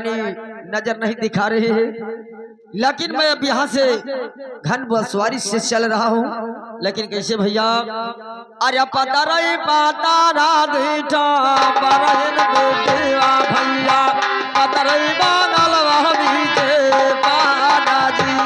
रानी नजर नहीं दिखा रहे हैं, लेकिन मैं अब यहाँ से घन बसवारी से चल रहा हूँ। लेकिन कैसे भैया, अरे पता रही पता राधीठा बरहन बेटेवा भैया, पता रही बादल वह बीते पाना जी।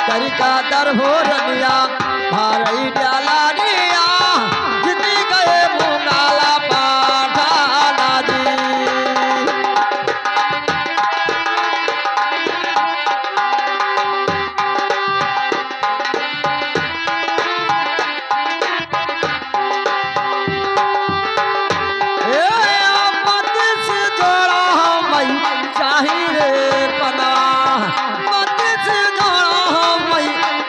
तरीका दर हो रनिया भारई डाला दिया जितनी गए मुंगाला पाठाना जी। मत से जोड़ा मैं चाही रे पना, मत से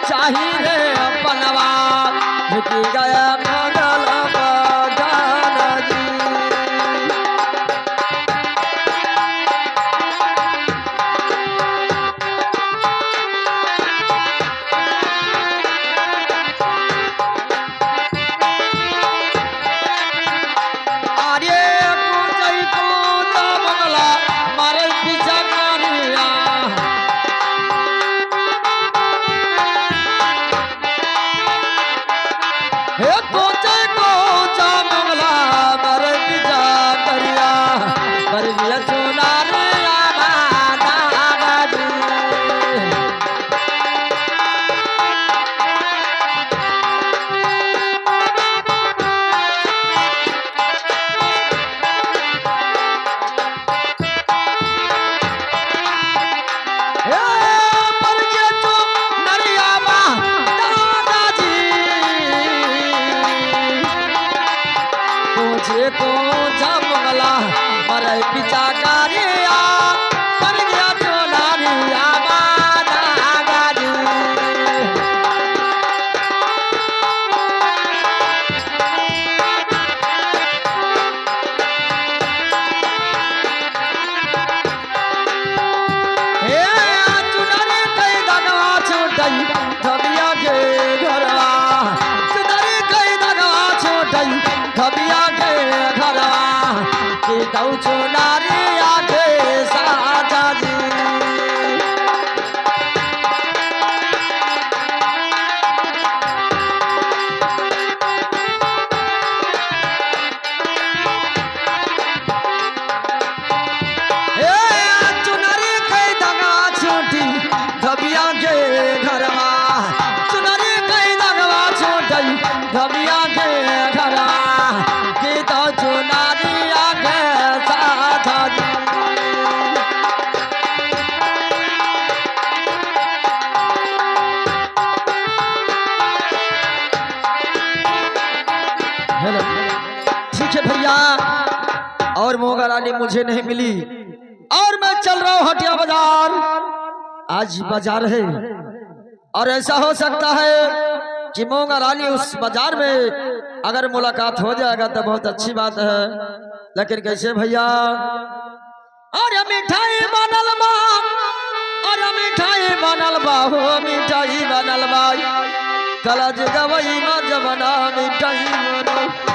चाही रे पनवा झुकी गया मंगल बगाना जी। आर्य कुचई कुच मंगला मारे पीछा करिया, हे कोचे कोचा मंगला मरे पिजा करिया, कर दिया सोना रे आना जी। को जमला मरे पिचा करिया, पर गया चोनारिया बादा गाजी। हे चुनरी कई दगवा छोटई धबिया के घरवा, चुनरी कई दगवा छोटई धबिया के घरवा की दौ चुनारी आगे साजा जी। चुनरी कई दगा छोटी धबिया के घरवा, चुनरी कई दगवा छोटी धबिया के घरवा की दौ चुनारी आगे साजा जी। हेलो ठीक है भैया, और मोगा रानी मुझे नहीं मिली और मैं चल रहा हूँ हटिया बाजार। आज बाजार है और ऐसा हो सकता है कि मोगा रानी उस बाजार में अगर मुलाकात हो जाएगा तो बहुत अच्छी बात है। लेकिन कैसे भैया, अरे मिठाई बनल बा, अरे मिठाई बनल बा हो मिठाई बनल बा, कलज गवई में जमना मिठाई बनल।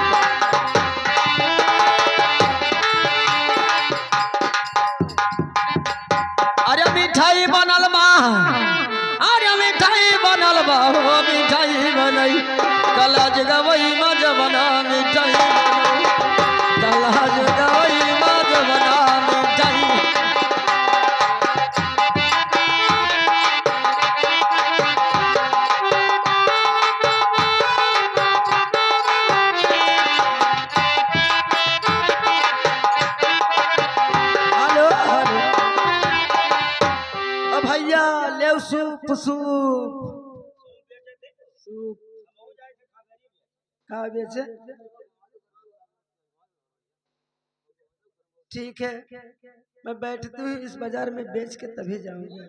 सूप सूप कहाँ बेचे? ठीक है, मैं बैठती हूँ इस बाजार में, बेच के तभी जाऊंगा।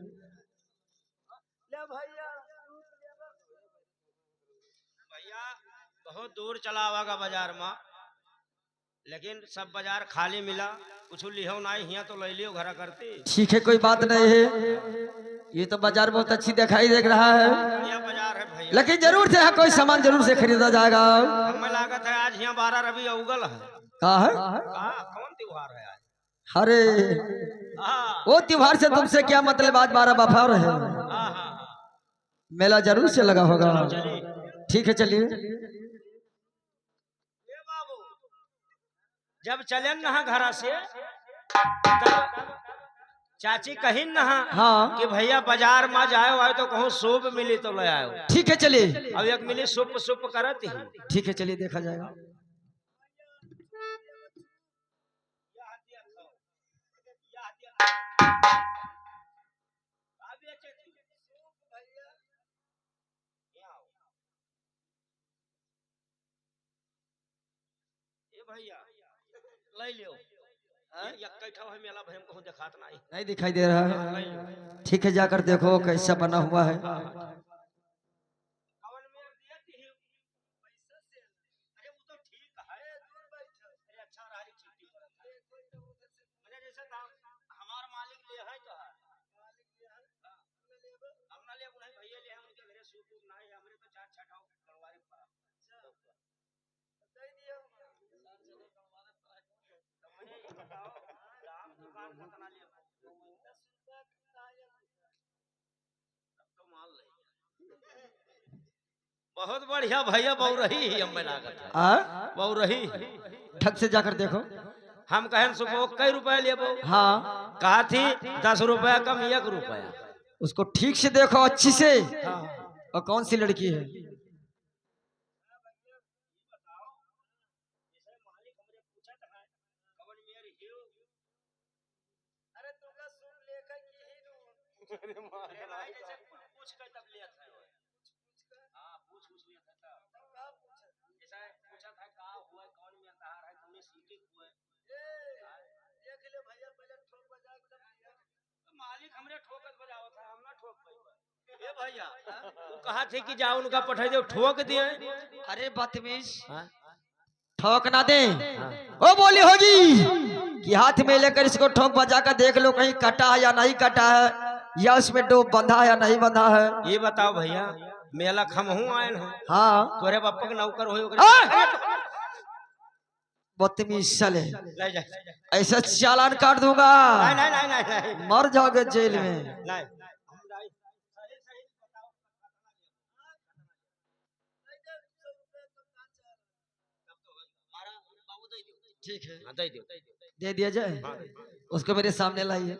भैया बहुत दूर चला होगा बाजार में, लेकिन सब बाजार खाली मिला, कुछ लिहो नहीं हिया तो ले लियो घरा करती। ठीक है, कोई बात नहीं है। ये तो बाजार बहुत अच्छी दिखाई दे रहा है, यह बाजार है भैया, लेकिन जरूर से है, कोई सामान जरूर से खरीदा जाएगा। हमें लागत है आज यहाँ 12 रवि उगल है। कहा है? कौन त्योहार है आज? अरे वो त्योहार से तुमसे क्या मतलब, आज 12 बफर है, मेला जरूर से लगा होगा। ठीक है चलिए। बाबू जब चले न घरा से चाची कही न हाँ कि भैया बाजार में जाओ आए तो कहूँ सूप मिली तो ले आयो। ठीक है चलिए। अब एक मिली सूप सूप करती। ठीक है चलिए, देखा जाएगा। भैया ले लियो, मेला भैया को दिखात नहीं दिखाई दे रहा है। ठीक है, जाकर देखो कैसा बना हुआ है। बहुत बढ़िया भैया, बहु रही हमें लागत है बहु रही। ठग से जाकर देखो। हम कहें सुबह कई रुपए ले हाँ कहा थी 10 रुपया कम 1 रुपया। उसको ठीक से देखो अच्छी से। और कौन सी लड़की है? मालिक हमरे ठोकत बजावत है, हम ना ठोक पाई। ए भैया तू कहा थे कि जाओ उनका पठाई दो, ठोक दिए। अरे बदतमीज, ठोक ना दे। वो बोली होगी कि हाथ में लेकर इसको ठोक बजा कर देख लो कहीं कटा है या नहीं कटा है, या उसमें डोब बंधा है या नहीं बंधा है। ये बताओ भैया, मेला खमहू आए हैं। हाँ तोरे बापा के नौकर हो बदतमीज साले, ऐसा चालान काट दूंगा। नहीं नहीं नहीं नहीं, मर जाओगे जेल में। नहीं। ठीक है, दे दो, दे दिया जाए। उसको मेरे सामने लाइए।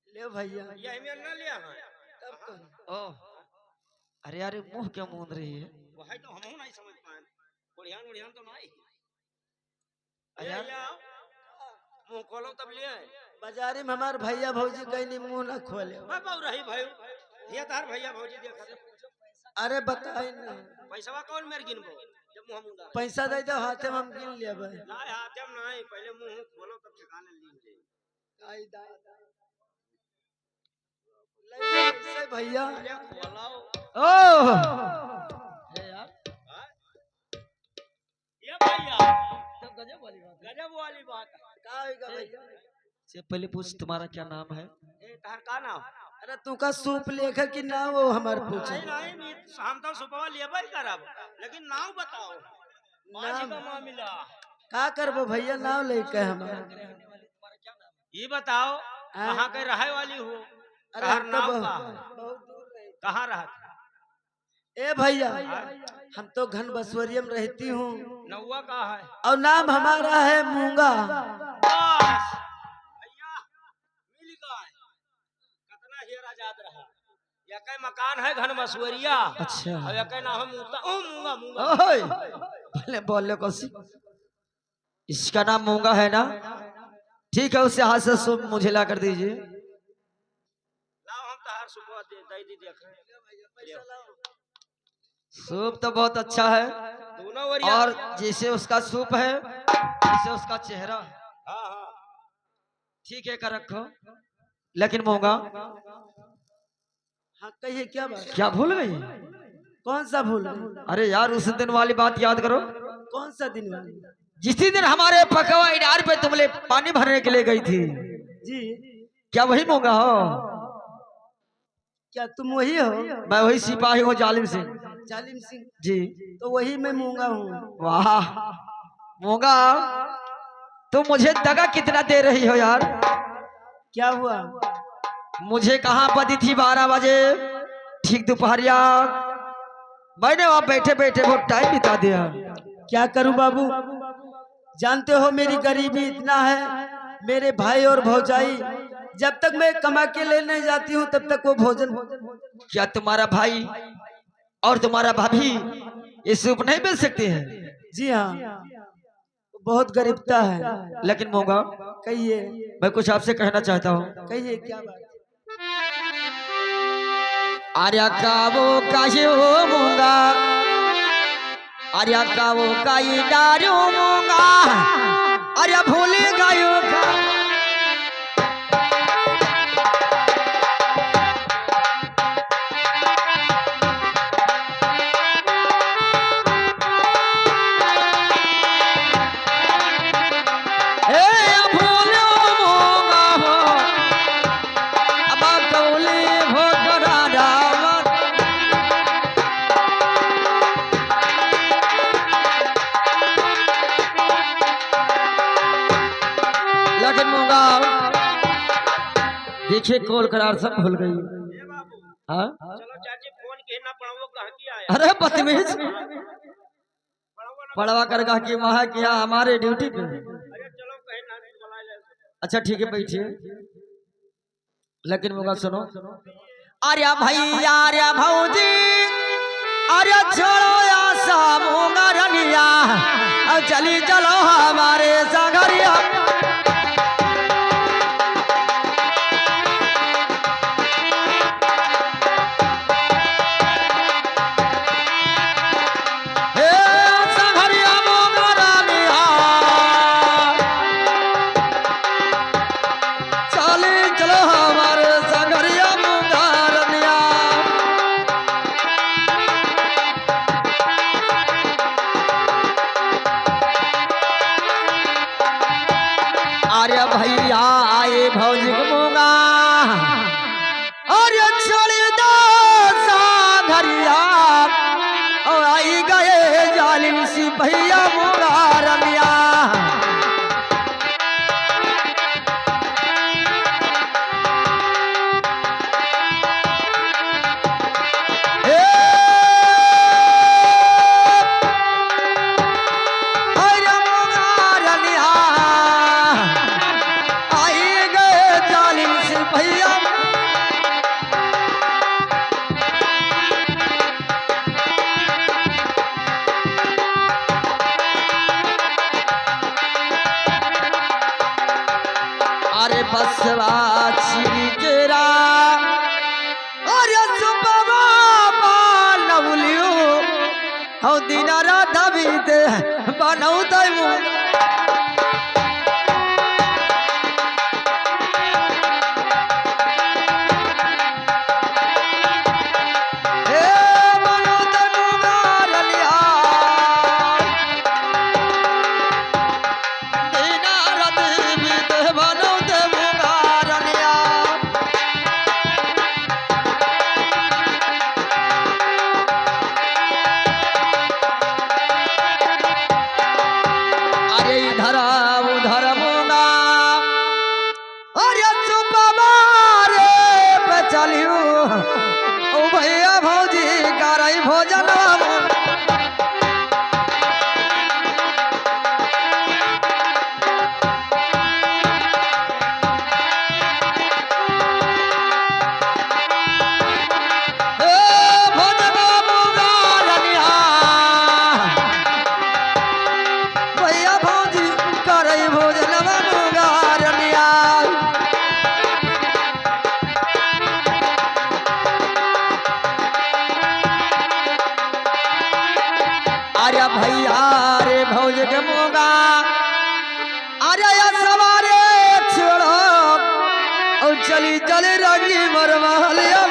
ले भैया, अरे यार मुंह क्या मूंद रही है? वही तो हम नहीं समझ पाए, बुढ़ियान बुढ़ियान तो नहीं। अरे यार मुंह खोलो तब ले बाजारी में हमारे भैया भौजी कहीं नहीं मुंह ना खोले। बहु रही भाई, ये तार भैया भौजी देखा। अरे बताई ना, पैसा कौन मेरे गिनबो जब मुंह मुंदा। पैसा दे दो, हाथे में हम गिन लेबे। ना हाथे में नहीं, पहले मुंह खोलो तब ठिकाने लीजिए। आई दादा ले भैया। ओ यार ये भैया तो गजब वाली बात का होगा भैया? से पहले पूछ तुम्हारा क्या नाम है? तार का नाम? अरे तू का सूप लेकर कि ना वो हमारे पूछे। नहीं हम तो सुपवा लेबे करब, लेकिन नाम बताओ। नाम का मिला का करबो भैया, नाम लेके हमारा। ये बताओ कहाँ के रहे वाली हो? अरे कहाँ रहा? ए भैया हम तो घन बसवरिया में रहती हूँ। नौवा कहाँ है? और नाम हमारा है मूंगा। बस भैया मिल गए, कितना हीरा याद रहा। या कई मकान है घन बसवरिया। अच्छा, और या कई नाम है मूंगा मूंगा मूंगा। भले बोले कोसी इसका नाम मूंगा है ना? ठीक है, उससे हाथ से सूप मुझे ला कर दीजिए। लाओ हम तहार सुबह दे दी देख सूप तो बहुत अच्छा है, दोनों वरिया। और जैसे उसका सूप है जैसे उसका चेहरा है। हाँ हाँ ठीक है, कर रखो। लेकिन मूंगा, हाँ कहिए क्या बात? क्या भूल गई? कौन सा भूल? अरे यार, उस दिन वाली बात याद करो। कौन सा दिन वाली? जिस दिन हमारे पकवा इनार पे तुमने पानी भरने के लिए गई थी, जी क्या वही मूंगा हो? क्या तुम वही हो? मैं वही सिपाही हूँ, जालिम सिंह जालिम सिंह। जी। तो वही मैं मूंगा हूँ। वाह मूंगा, तुम मुझे दगा कितना दे रही हो यार? क्या हुआ? मुझे कहाँ बदी थी 12 बजे ठीक दोपहरिया, मैंने वहां बैठे बैठे वो टाइम बिता दिया। क्या करूं बाबू, जानते हो मेरी गरीबी इतना है, मेरे भाई और भौजाई जब तक मैं कमा के लेने जाती हूँ तब तक वो भोजन। क्या तुम्हारा भाई और तुम्हारा भाभी ये सूप नहीं बेच सकते हैं? जी हाँ, बहुत गरीबता है। लेकिन मूंगा, कहिए मैं कुछ आपसे कहना चाहता हूँ। कहिए क्या बात? आर्या का वो काशी हो मूंगा, आर्या का वो काई डारो मूंगा, आर्या भूले गायो का। देखिए कॉल करार सब भूल गई। ए बाबू हाँ? चलो चाची फोन के ना पड़ावो कह की आया। अरे बदतमीज, पड़ावो ना। पड़वा कर कहा कि वहां किया हमारे ड्यूटी पे। अरे चलो कहीं ना बुला ले। अच्छा ठीक है, बैठिए। लेकिन मुझे सुनो, आर्या भाई आर्या भौजी, आर्या छोड़ो आशा मूंगा रनिया, अब चली चलो हमारे सागरिया। हे सागरिया मूंगा रनिया, चली चलो हमारे सागरिया मूंगा रनिया। आर्य भैया आए भौजी मूंगा, आर्य छोड़ी दो साधरिया, और आई गए जालिम सी भैया मूंगा रमिया। ए, आर्य मूंगा रमिया, आई गए जालिम सी भैया। अरे बसवा छिड़ी केरा, अरे सुबवा पालवलियो, हौ दिना रात बीते बनौ दैमु। हे बनौ दैमु गारलिया, दिना रात बीते बनौ दैमु गारलिया। अरे इधर उधर मूंगा, अरे सुबवा रे पे चलियो, ओ भैया भौजी करई भोजन। ए भोजन मूंगा रनिया, भैया भौजी अरे भैया रे भौज के मोगा अरे या सवारे छोड़ो और चली चली रंगी मरवालिया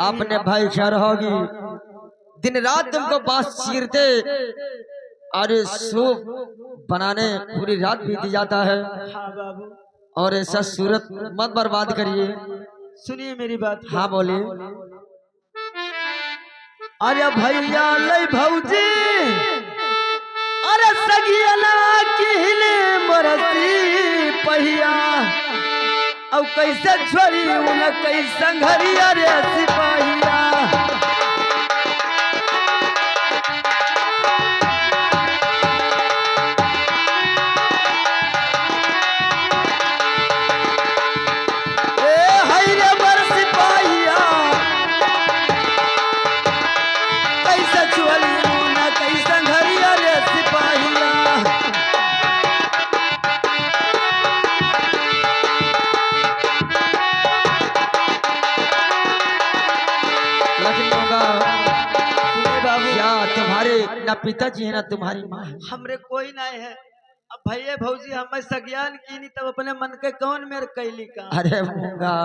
अपने भाई शर होगी दिन रात तुमको बांस चीरते और सूप बनाने पूरी रात बीती जाता है। हाँ बाबू, और ऐसा सूरत मत बर्बाद करिए। सुनिए मेरी बात। हाँ बोलिए। अरे भैया लई भौजी अरे सगियला किहले मरसी पहिया औ कैसे छोड़ी उन कैसे घरिया रे सिपाहिया। ना पिताजी है ना तुम्हारी माँ है। हमरे कोई नहीं है। अब भैया भौजी हमें सज्ञान की नहीं तब अपने मन के कौन मेरे कैली का। अरे मूंगा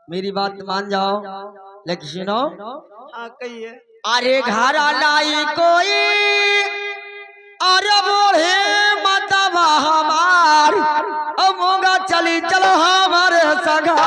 मेरी बात मान जाओ लेकिन सुनो। हाँ कहिए। अरे घर लाई कोई अरे बोले मतवा हमार मूंगा चली चलो हमारे सगा।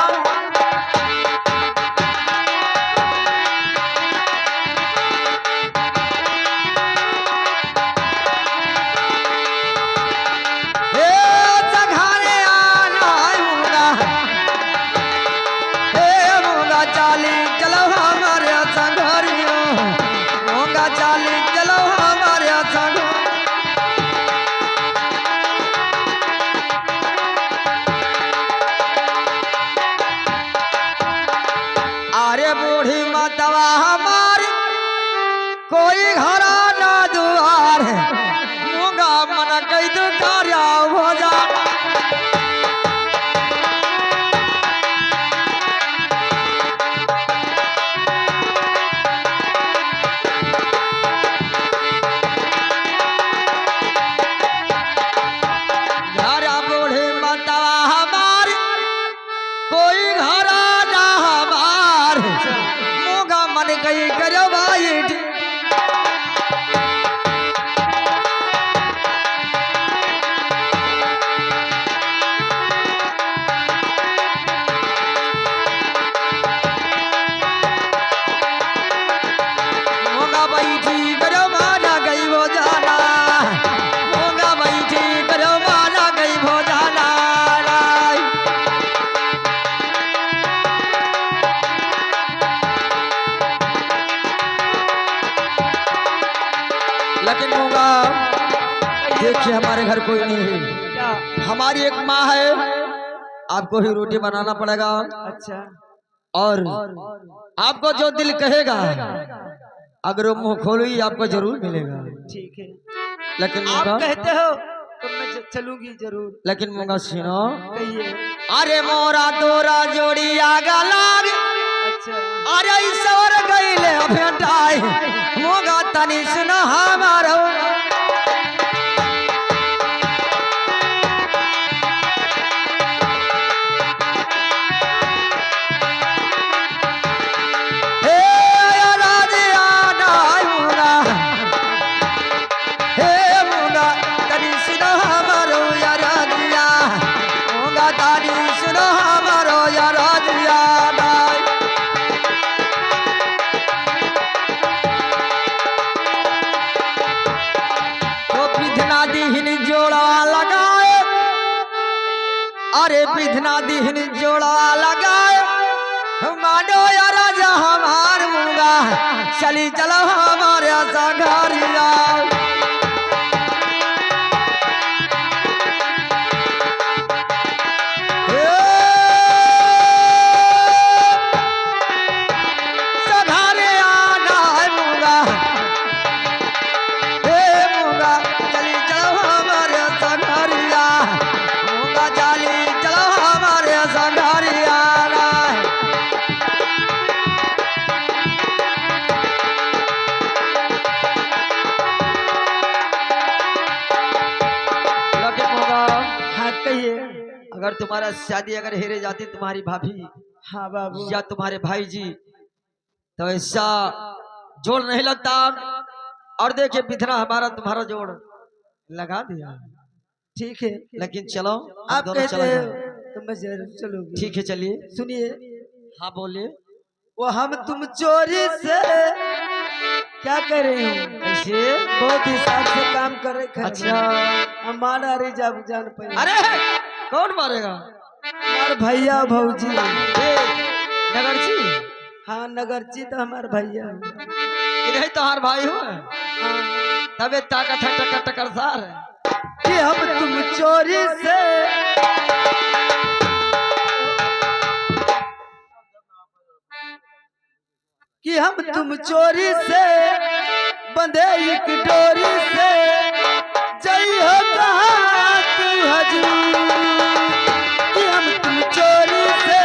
अरे बूढ़ी मतवा हमारी कोई घरा ना दुआर मूंगा मन कई दो कार्या हो जा। घरा बूढ़ी मतवा हमारी कोई घरा ना हमार मूंगा मन कई करो भाई। लेकिन मूंगा देखिए हमारे घर कोई नहीं है। हमारी एक माँ है, आपको ही रोटी बनाना पड़ेगा। अच्छा। और आपको जो दिल कहेगा अगर वो मुंह खोलोगी आपको जरूर मिलेगा। ठीक है। लेकिन आप मूंगा कहते हो तो मैं चलूंगी जरूर। लेकिन मूंगा सुनो। कहिए। अरे मोरा तोरा जोड़ी आगा लाग। अच्छा। अरे ईश्वर गईले भेटाई मूंगा तनी सुनो हमारो। अरे विधना दीहन जोड़ा लगाए मानो या राजा हमार मुंगा चली चलो हमारे संघरिया अगर तुम्हारा शादी अगर हेरे जाती तुम्हारी भाभी हाँ बाबू या तुम्हारे भाई जी तो ऐसा जोड़ नहीं लगता। और देखिए विधना हमारा तुम्हारा जोड़ लगा दिया। ठीक है लेकिन चलो आप दोनों कहते चले हो जाओ। तो मैं जरूर चलूंगी। ठीक है चलिए। सुनिए हाँ बोलिए। वो हम तुम चोरी से क्या कर रहे हो? कैसे? बहुत हिसाब से काम कर रहे। अच्छा हमारा रिजर्व जान पाए। अरे कौन मारेगा? हमारे भैया भौजी नगरची। हाँ नगरची तो हमारे भैया इन्हें तो हर भाई हो तबे ताकत है टक्कर टक्कर सार कि हम तुम चोरी से कि हम तुम चोरी से बंधे एक डोरी से जई हो कहाँ तू हजूर कि हम तुम चोरी से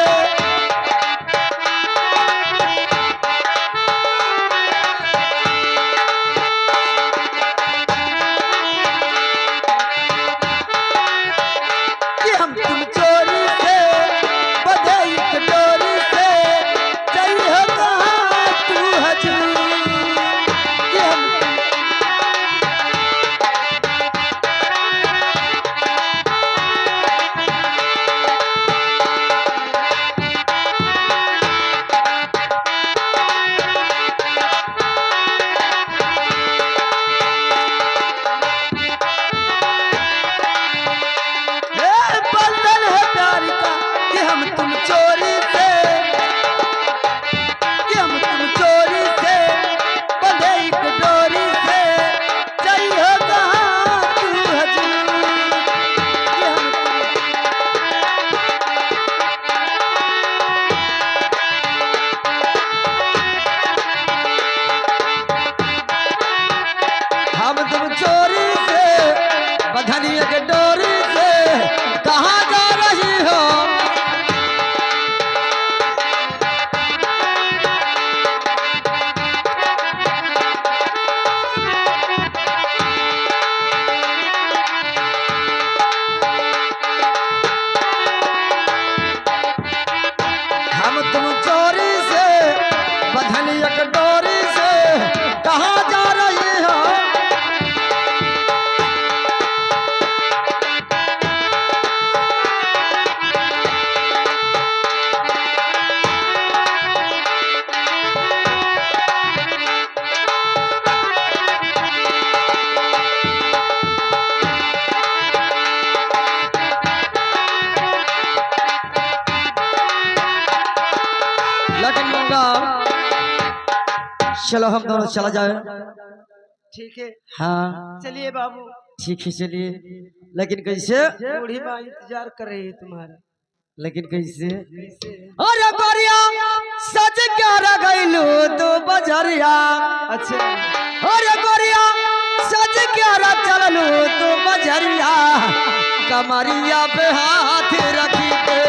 कि हम तुम चोरी से बंधे एक डोरी से जई हो कहाँ तू हजूर कि हम बंधन है प्यार का कि हम तुम चोरी से कि हम तुम चोरी से बंधे एक डोरी से जई हो कहाँ तू हजूर कि हम हम तुम चोरी से बधनिया के डोरी से कहाँ जा रही हो? हम तुम चोरी से बधनिया के डोरी से कहाँ जा रही हो? लटन लूंगा। चलो हम दोनों चला जाए। ठीक है हाँ चलिए बाबू ठीक है चलिए। लेकिन कैसे? बूढ़ी माँ इंतजार कर रही है तुम्हारा। लेकिन कैसे? कैसे? अरे बरिया सच क्या रगैलू तू बजरिया। अच्छा अरे बरिया सच क्या चललू तू बजरिया कमरिया पे हाथ रखी के